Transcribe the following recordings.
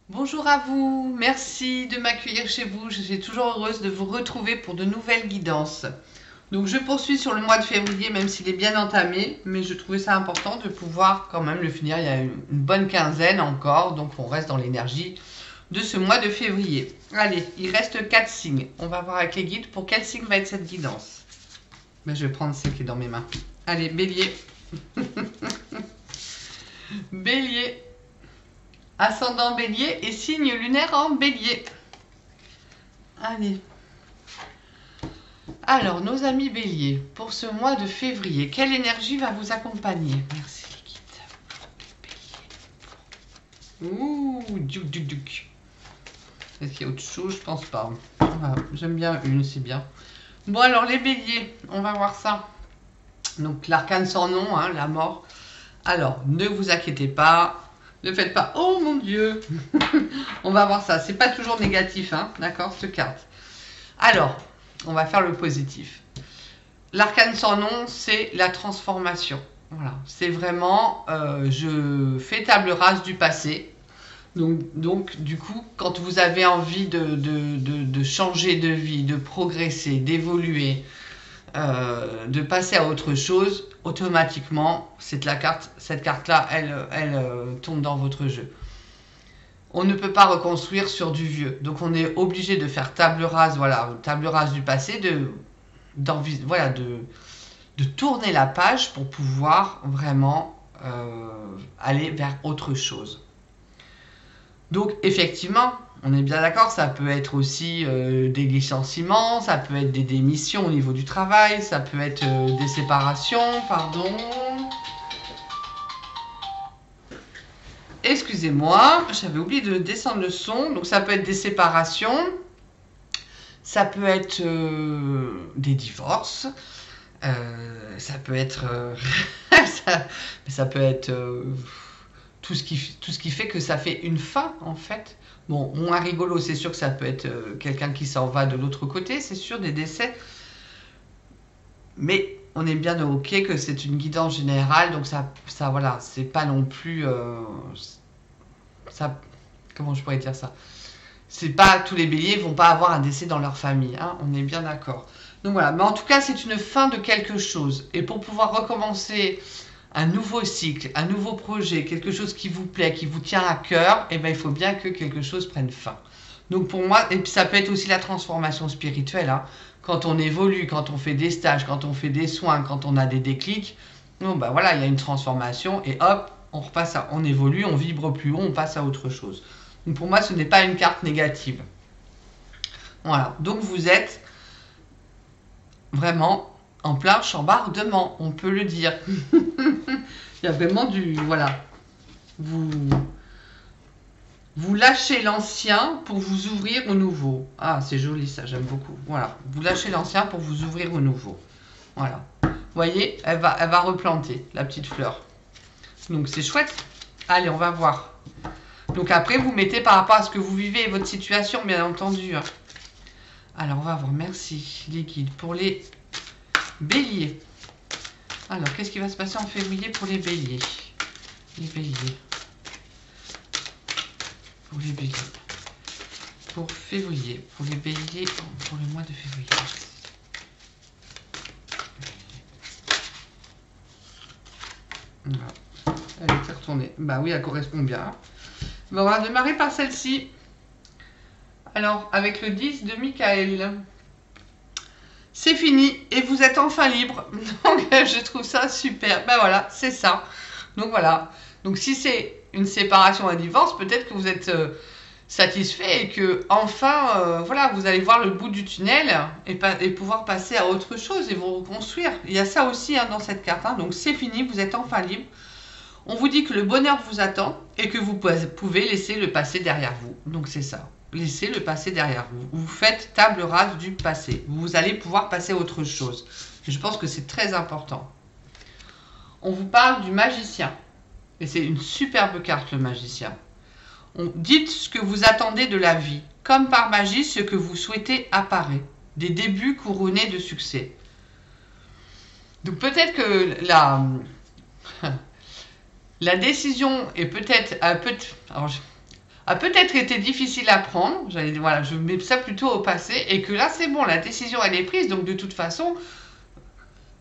Bonjour à vous, merci de m'accueillir chez vous. Je suis toujours heureuse de vous retrouver pour de nouvelles guidances. Donc je poursuis sur le mois de février, même s'il est bien entamé, mais je trouvais ça important de pouvoir quand même le finir. Il y a une bonne quinzaine encore, donc on reste dans l'énergie de ce mois de février. Allez, il reste 4 signes. On va voir avec les guides pour quel signe va être cette guidance. Ben, je vais prendre celle qui est dans mes mains. Allez, bélier. Bélier. Ascendant bélier et signe lunaire en bélier. Allez. Alors, nos amis béliers, pour ce mois de février, quelle énergie va vous accompagner? Merci les guides. Ouh, duc. Est-ce qu'il y a autre chose? Je pense pas. Voilà, j'aime bien une, c'est bien. Bon, alors les béliers, on va voir ça. Donc, l'arcane sans nom, hein, la mort. Alors, ne vous inquiétez pas. Ne faites pas, oh mon Dieu. On va voir ça. C'est pas toujours négatif, hein, d'accord, cette carte. Alors, on va faire le positif. L'arcane sans nom, c'est la transformation. Voilà, c'est vraiment, je fais table rase du passé. Donc, du coup, quand vous avez envie de changer de vie, de progresser, d'évoluer, de passer à autre chose, automatiquement, cette carte-là, elle tombe dans votre jeu. On ne peut pas reconstruire sur du vieux. Donc on est obligé de faire table rase, voilà, table rase du passé, de tourner la page pour pouvoir vraiment aller vers autre chose. Donc effectivement, on est bien d'accord, ça peut être aussi des licenciements, ça peut être des démissions au niveau du travail, ça peut être des séparations, pardon. Excusez-moi, j'avais oublié de descendre le son. Donc ça peut être des séparations, ça peut être des divorces, ça peut être ça peut être tout ce qui fait que ça fait une fin en fait. Bon, moins rigolo, c'est sûr que ça peut être quelqu'un qui s'en va de l'autre côté, c'est sûr, des décès. Mais on est bien ok que c'est une guidance générale, donc ça voilà, c'est pas non plus ça. Comment je pourrais dire ça? C'est pas tous les béliers vont pas avoir un décès dans leur famille, hein, on est bien d'accord. Donc voilà, mais en tout cas c'est une fin de quelque chose. Et pour pouvoir recommencer un nouveau cycle, un nouveau projet, quelque chose qui vous plaît, qui vous tient à cœur, et ben il faut bien que quelque chose prenne fin. Donc pour moi, et puis ça peut être aussi la transformation spirituelle, hein. Quand on évolue, quand on fait des stages, quand on fait des soins, quand on a des déclics, bon ben voilà, il y a une transformation et hop, on repasse on évolue, on vibre plus haut, on passe à autre chose. Donc pour moi, ce n'est pas une carte négative. Voilà, donc vous êtes vraiment en plein chambardement, on peut le dire. Il y a vraiment du... Voilà. Vous lâchez l'ancien pour vous ouvrir au nouveau. Ah, c'est joli ça, j'aime beaucoup. Voilà, vous lâchez l'ancien pour vous ouvrir au nouveau. Voilà. Vous voyez, elle va replanter la petite fleur. Donc c'est chouette. Allez, on va voir. Donc après, vous mettez par rapport à ce que vous vivez et votre situation, bien entendu. Alors, on va voir. Merci les guides pour les béliers. Alors, qu'est-ce qui va se passer en février pour les béliers? Les béliers. Pour les béliers. Pour février. Pour les béliers. Pour le mois de février. Voilà. Elle est retournée. Bah oui, elle correspond bien. Bon, on va démarrer par celle-ci. Alors, avec le 10 de Michael. C'est fini et vous êtes enfin libre. Donc, je trouve ça super. Ben voilà, c'est ça. Donc voilà. Donc si c'est une séparation, un divorce, peut-être que vous êtes satisfait et que enfin, voilà, vous allez voir le bout du tunnel et pouvoir passer à autre chose et vous reconstruire. Il y a ça aussi hein, dans cette carte. Hein. Donc c'est fini, vous êtes enfin libre. On vous dit que le bonheur vous attend et que vous pouvez laisser le passé derrière vous. Donc c'est ça. Laissez le passé derrière vous. Vous faites table rase du passé. Vous allez pouvoir passer à autre chose. Je pense que c'est très important. On vous parle du magicien. Et c'est une superbe carte, le magicien. Dites ce que vous attendez de la vie. Comme par magie, ce que vous souhaitez apparaît. Des débuts couronnés de succès. Donc peut-être que la décision est peut-être... a peut-être été difficile à prendre, voilà, je mets ça plutôt au passé, et que là c'est bon, la décision elle est prise, donc de toute façon,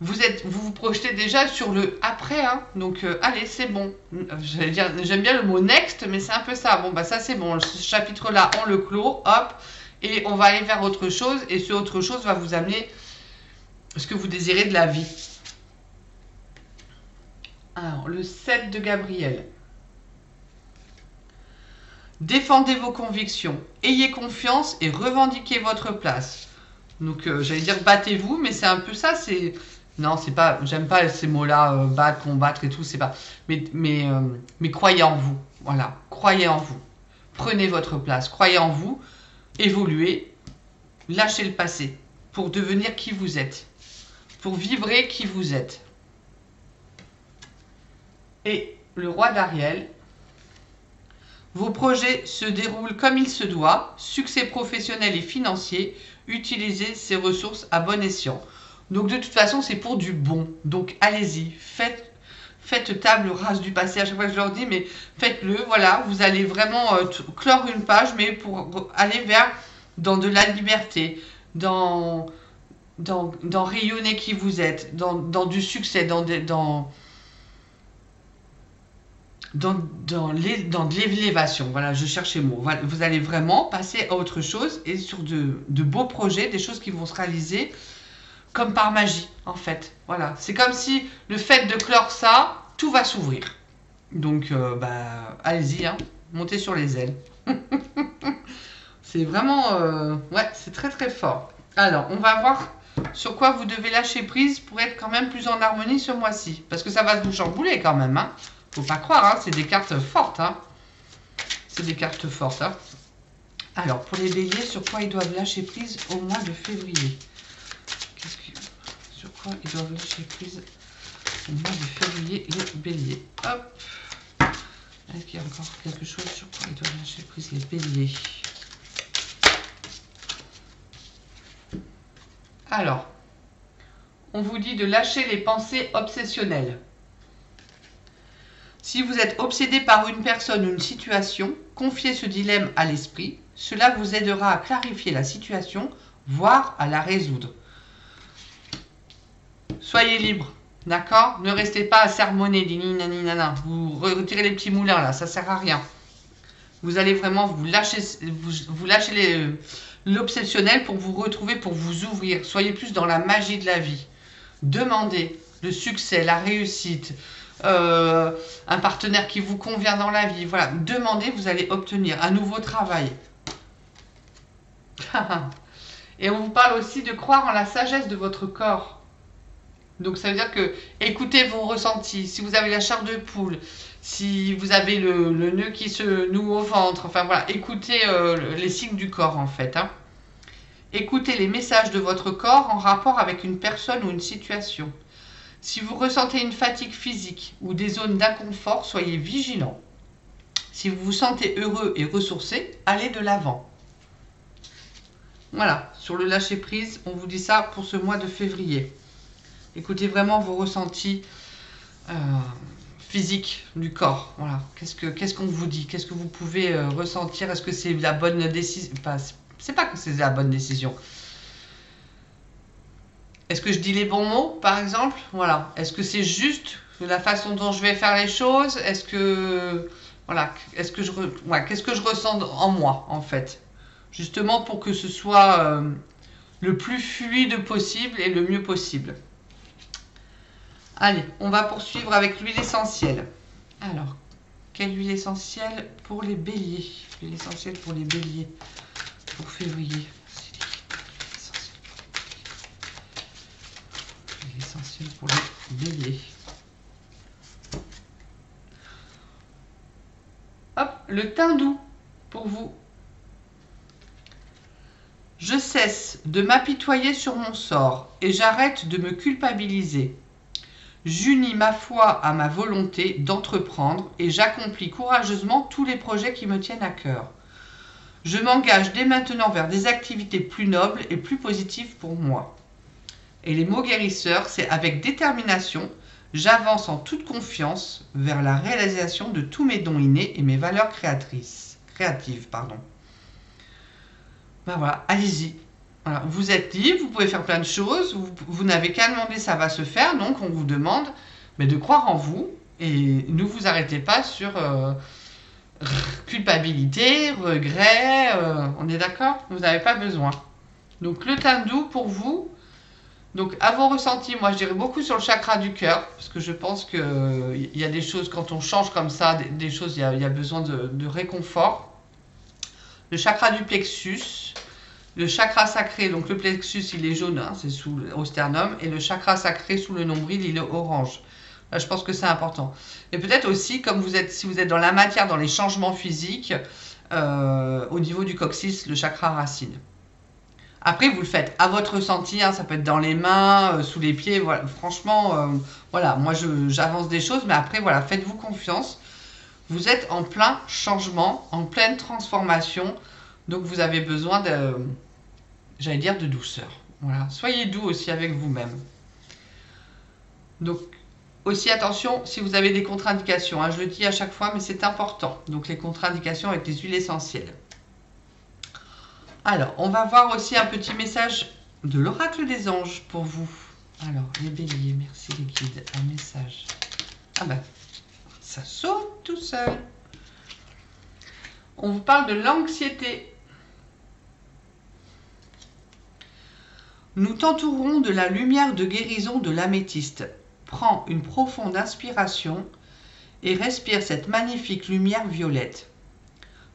vous vous projetez déjà sur le après, hein, donc allez, c'est bon. J'allais dire, j'aime bien le mot next, mais c'est un peu ça. Bon, bah ça c'est bon, ce chapitre-là, on le clôt, hop, et on va aller vers autre chose, et ce autre chose va vous amener ce que vous désirez de la vie. Alors, le 7 de Gabriel. Défendez vos convictions, ayez confiance et revendiquez votre place. Donc, j'allais dire battez-vous, mais c'est un peu ça, c'est... Non, c'est pas... J'aime pas ces mots-là, battre, combattre et tout, c'est pas... Mais croyez en vous, voilà, croyez en vous. Prenez votre place, croyez en vous, évoluez, lâchez le passé pour devenir qui vous êtes, pour vibrer qui vous êtes. Et le roi d'Ariel... Vos projets se déroulent comme il se doit, succès professionnel et financier, utilisez ces ressources à bon escient. Donc de toute façon, c'est pour du bon. Donc allez-y, faites table rase du passé, à chaque fois que je leur dis, mais faites-le, voilà, vous allez vraiment clore une page, mais pour aller vers dans de la liberté, dans rayonner qui vous êtes, dans du succès, dans de l'élévation. Voilà, je cherchais le mot. Vous allez vraiment passer à autre chose et sur de beaux projets, des choses qui vont se réaliser comme par magie, en fait. Voilà, c'est comme si le fait de clore ça, tout va s'ouvrir. Donc, allez-y, hein, montez sur les ailes. C'est vraiment... ouais, c'est très très fort. Alors, on va voir sur quoi vous devez lâcher prise pour être quand même plus en harmonie ce mois-ci. Parce que ça va vous chambouler quand même, hein. Faut pas croire, hein, c'est des cartes fortes. Hein. C'est des cartes fortes. Hein. Alors, pour les béliers, sur quoi ils doivent lâcher prise au mois de février? Sur quoi ils doivent lâcher prise au mois de février, les béliers? Hop. Est-ce qu'il y a encore quelque chose sur quoi ils doivent lâcher prise, les béliers? Alors, on vous dit de lâcher les pensées obsessionnelles. Si vous êtes obsédé par une personne ou une situation, confiez ce dilemme à l'esprit. Cela vous aidera à clarifier la situation, voire à la résoudre. Soyez libre, d'accord? Ne restez pas à sermonner, nana. Vous retirez les petits moulins là, ça sert à rien. Vous allez vraiment vous lâcher l'obsessionnel pour vous retrouver, pour vous ouvrir. Soyez plus dans la magie de la vie. Demandez le succès, la réussite. Un partenaire qui vous convient dans la vie. Voilà, demandez, vous allez obtenir un nouveau travail. Et on vous parle aussi de croire en la sagesse de votre corps. Donc ça veut dire que écoutez vos ressentis. Si vous avez la chair de poule, si vous avez le nœud qui se noue au ventre, enfin voilà, écoutez les signes du corps en fait. Hein. Écoutez les messages de votre corps en rapport avec une personne ou une situation. Si vous ressentez une fatigue physique ou des zones d'inconfort, soyez vigilant. Si vous vous sentez heureux et ressourcé, allez de l'avant. Voilà, sur le lâcher-prise, on vous dit ça pour ce mois de février. Écoutez vraiment vos ressentis physiques du corps. Voilà, qu'est-ce qu'on vous dit? Qu'est-ce que vous pouvez ressentir? Est-ce que c'est la bonne décision? C'est pas que c'est la bonne décision. Est-ce que je dis les bons mots, par exemple? Voilà. Est-ce que c'est juste la façon dont je vais faire les choses? Est-ce que... Voilà. Qu'est-ce que je ressens en moi, en fait? Justement pour que ce soit le plus fluide possible et le mieux possible. Allez, on va poursuivre avec l'huile essentielle. Alors, quelle huile essentielle pour les béliers? L'huile essentielle pour les béliers pour février. L'essentiel pour les béliers. Hop, le teint doux pour vous. Je cesse de m'apitoyer sur mon sort et j'arrête de me culpabiliser. J'unis ma foi à ma volonté d'entreprendre et j'accomplis courageusement tous les projets qui me tiennent à cœur. Je m'engage dès maintenant vers des activités plus nobles et plus positives pour moi. Et les mots guérisseurs, c'est avec détermination, j'avance en toute confiance vers la réalisation de tous mes dons innés et mes valeurs créatrices. créative, pardon. Ben voilà, allez-y. Voilà, vous êtes libre, vous pouvez faire plein de choses, vous n'avez qu'à demander, ça va se faire. Donc on vous demande mais de croire en vous et ne vous arrêtez pas sur culpabilité, regret, on est d'accord? Vous n'avez pas besoin. Donc le teint doux pour vous. Donc à vos ressentis, moi je dirais beaucoup sur le chakra du cœur, parce que je pense qu'il y a des choses, quand on change comme ça, des choses, il y a besoin de réconfort. Le chakra du plexus, le chakra sacré, donc le plexus il est jaune, hein, c'est au sternum, et le chakra sacré sous le nombril il est orange. Là, je pense que c'est important. Et peut-être aussi, comme si vous êtes dans la matière, dans les changements physiques, au niveau du coccyx, le chakra racine. Après, vous le faites à votre ressenti, hein, ça peut être dans les mains, sous les pieds, voilà. Franchement, voilà, moi j'avance des choses, mais après, voilà, faites-vous confiance. Vous êtes en plein changement, en pleine transformation, donc vous avez besoin de, j'allais dire, de douceur. Voilà, soyez doux aussi avec vous-même. Donc, aussi attention, si vous avez des contre-indications, hein, je le dis à chaque fois, mais c'est important. Donc, les contre-indications avec les huiles essentielles. Alors, on va voir aussi un petit message de l'oracle des anges pour vous. Alors, les béliers, merci les guides, un message. Ah ben, ça saute tout seul. On vous parle de l'anxiété. Nous t'entourons de la lumière de guérison de l'améthyste. Prends une profonde inspiration et respire cette magnifique lumière violette.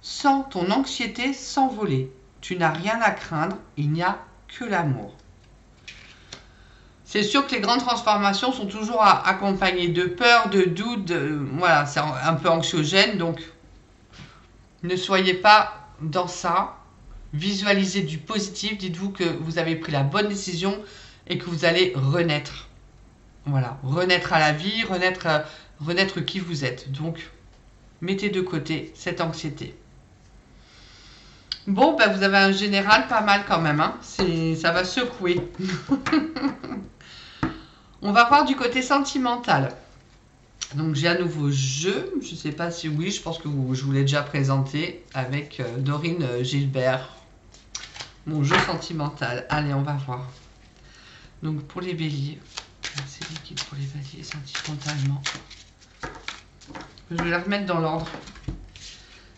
Sens ton anxiété s'envoler. Tu n'as rien à craindre, il n'y a que l'amour. C'est sûr que les grandes transformations sont toujours accompagnées de peur, de doute, voilà, c'est un peu anxiogène, donc ne soyez pas dans ça. Visualisez du positif, dites-vous que vous avez pris la bonne décision et que vous allez renaître. Voilà, renaître à la vie, renaître qui vous êtes. Donc, mettez de côté cette anxiété. Bon, ben vous avez un général pas mal quand même, hein. Ça va secouer. On va voir du côté sentimental. Donc j'ai un nouveau jeu, je ne sais pas si oui, je pense que je vous l'ai déjà présenté avec Dorine Gilbert. Mon jeu sentimental. Allez, on va voir. Donc pour les béliers, c'est liquide pour les béliers sentimentalement. Je vais la remettre dans l'ordre.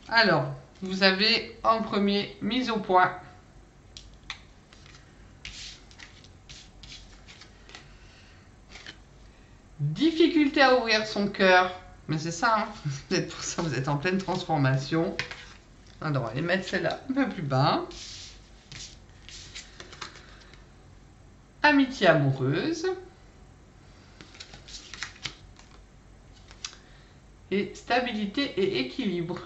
Alors, vous avez en premier mise au point. Difficulté à ouvrir son cœur. Mais c'est ça, hein. Peut-être pour ça, vous êtes en pleine transformation. Alors, on va aller mettre celle-là un peu plus bas. Amitié amoureuse. Et stabilité et équilibre.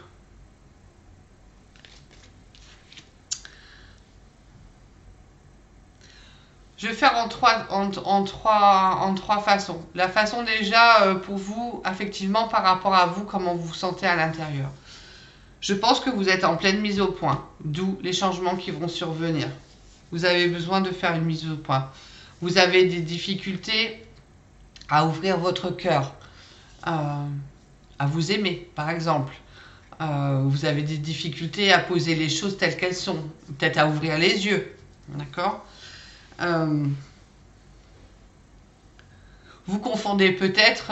Je vais faire en trois façons. La façon déjà pour vous, effectivement, par rapport à vous, comment vous vous sentez à l'intérieur. Je pense que vous êtes en pleine mise au point, d'où les changements qui vont survenir. Vous avez besoin de faire une mise au point. Vous avez des difficultés à ouvrir votre cœur, à vous aimer, par exemple. Vous avez des difficultés à poser les choses telles qu'elles sont, peut-être à ouvrir les yeux, d'accord ? Vous confondez peut-être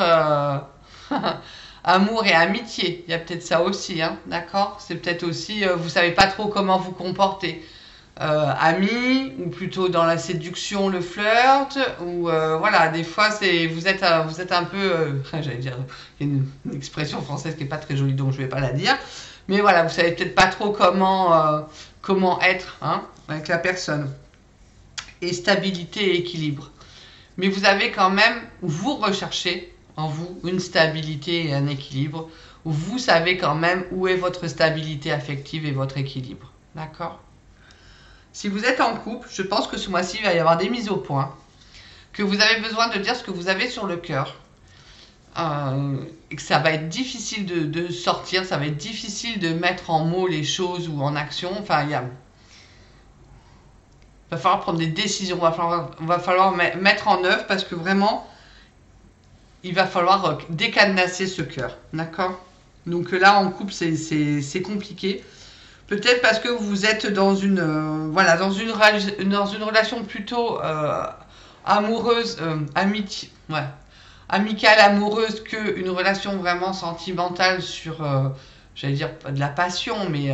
amour et amitié. Il y a peut-être ça aussi, hein, d'accord? C'est peut-être aussi, vous savez pas trop comment vous comporter. Amis, ou plutôt dans la séduction, le flirt, ou voilà, des fois vous êtes un peu, j'allais dire, il y a une expression française qui est pas très jolie, donc je vais pas la dire. Mais voilà, vous savez peut-être pas trop comment être, hein, avec la personne. Et stabilité et équilibre. Mais vous avez quand même, vous recherchez en vous une stabilité et un équilibre. Vous savez quand même où est votre stabilité affective et votre équilibre. D'accord? Si vous êtes en couple, je pense que ce mois-ci, il va y avoir des mises au point. Que vous avez besoin de dire ce que vous avez sur le cœur. Et que ça va être difficile de sortir, ça va être difficile de mettre en mots les choses ou en action. Enfin, il va falloir prendre des décisions, va falloir mettre en œuvre parce que vraiment, il va falloir décadenasser ce cœur. D'accord? Donc là, en couple, c'est compliqué. Peut-être parce que vous êtes dans une, voilà, dans une relation plutôt amoureuse, ouais, amicale, amoureuse, qu'une relation vraiment sentimentale sur, j'allais dire, pas de la passion, mais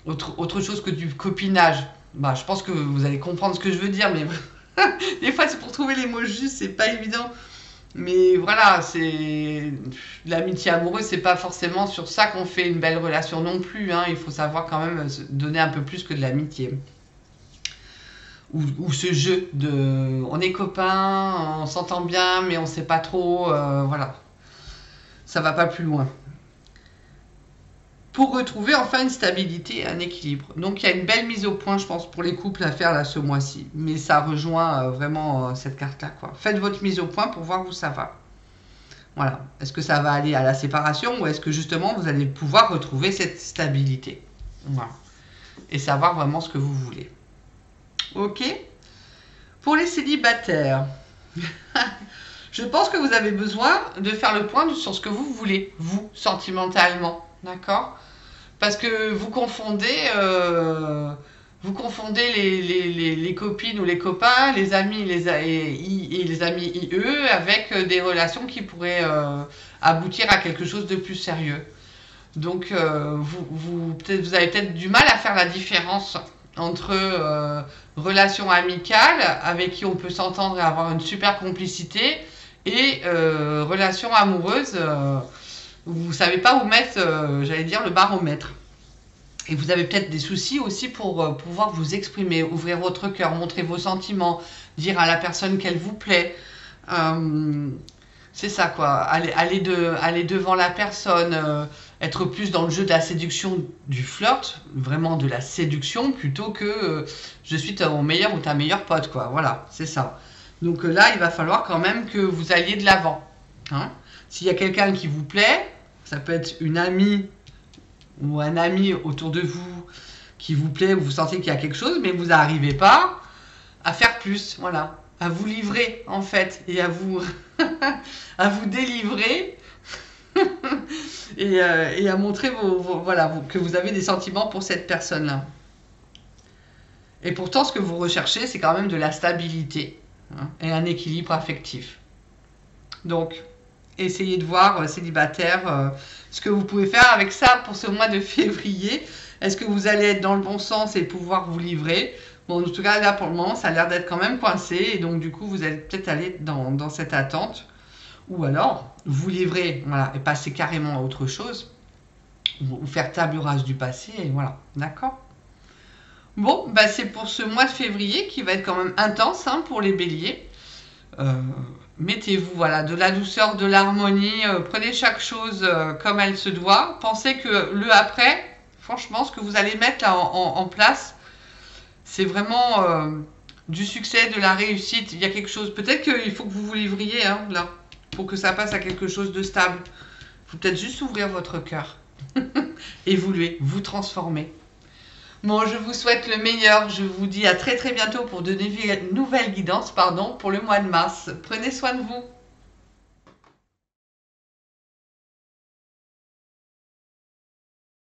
autre chose que du copinage. Bah, je pense que vous allez comprendre ce que je veux dire, mais des fois, c'est pour trouver les mots justes, c'est pas évident. Mais voilà, c'est l'amitié amoureuse, c'est pas forcément sur ça qu'on fait une belle relation non plus. Hein. Il faut savoir quand même se donner un peu plus que de l'amitié. Ou ce jeu de on est copains, on s'entend bien, mais on sait pas trop. Voilà, ça va pas plus loin. Pour retrouver enfin une stabilité et un équilibre. Donc il y a une belle mise au point, je pense, pour les couples à faire là ce mois-ci. Mais ça rejoint vraiment cette carte-là, quoi. Faites votre mise au point pour voir où ça va. Voilà. Est-ce que ça va aller à la séparation ou est-ce que justement vous allez pouvoir retrouver cette stabilité? Voilà. Et savoir vraiment ce que vous voulez. Ok. Pour les célibataires, je pense que vous avez besoin de faire le point sur ce que vous voulez, vous, sentimentalement. D'accord? Parce que vous confondez les copines ou les copains, les amis et les amis IE avec des relations qui pourraient aboutir à quelque chose de plus sérieux. Donc vous avez peut-être du mal à faire la différence entre relations amicales avec qui on peut s'entendre et avoir une super complicité et relations amoureuses où vous ne savez pas où mettre, j'allais dire, le baromètre. Et vous avez peut-être des soucis aussi pour pouvoir vous exprimer, ouvrir votre cœur, montrer vos sentiments, dire à la personne qu'elle vous plaît. C'est ça, quoi. Aller devant la personne, être plus dans le jeu de la séduction, du flirt, vraiment de la séduction, plutôt que je suis ton meilleur ou ta meilleure pote, quoi. Voilà, c'est ça. Donc là, il va falloir quand même que vous alliez de l'avant. Hein. S'il y a quelqu'un qui vous plaît, ça peut être une amie ou un ami autour de vous qui vous plaît, ou vous sentez qu'il y a quelque chose, mais vous n'arrivez pas à faire plus, voilà, à vous livrer en fait, et à vous, à vous délivrer, et à montrer voilà, que vous avez des sentiments pour cette personne-là. Et pourtant, ce que vous recherchez, c'est quand même de la stabilité hein, et un équilibre affectif. Donc, essayez de voir, célibataire, ce que vous pouvez faire avec ça pour ce mois de février. Est-ce que vous allez être dans le bon sens et pouvoir vous livrer? Bon, en tout cas, là, pour le moment, ça a l'air d'être quand même coincé. Et donc, du coup, vous allez peut-être aller dans cette attente. Ou alors, vous livrer, voilà, et passer carrément à autre chose. Ou faire table rase du passé, et voilà. D'accord? Bon, bah, c'est pour ce mois de février qui va être quand même intense hein, pour les béliers. Mettez-vous voilà, de la douceur, de l'harmonie, prenez chaque chose comme elle se doit. Pensez que le après, franchement, ce que vous allez mettre là en place, c'est vraiment du succès, de la réussite. Il y a quelque chose, peut-être qu'il faut que vous vous livriez hein, là, pour que ça passe à quelque chose de stable. Il faut peut-être juste ouvrir votre cœur, évoluer, vous transformer. Bon, je vous souhaite le meilleur. Je vous dis à très très bientôt pour de nouvelles guidances pour le mois de mars. Prenez soin de vous.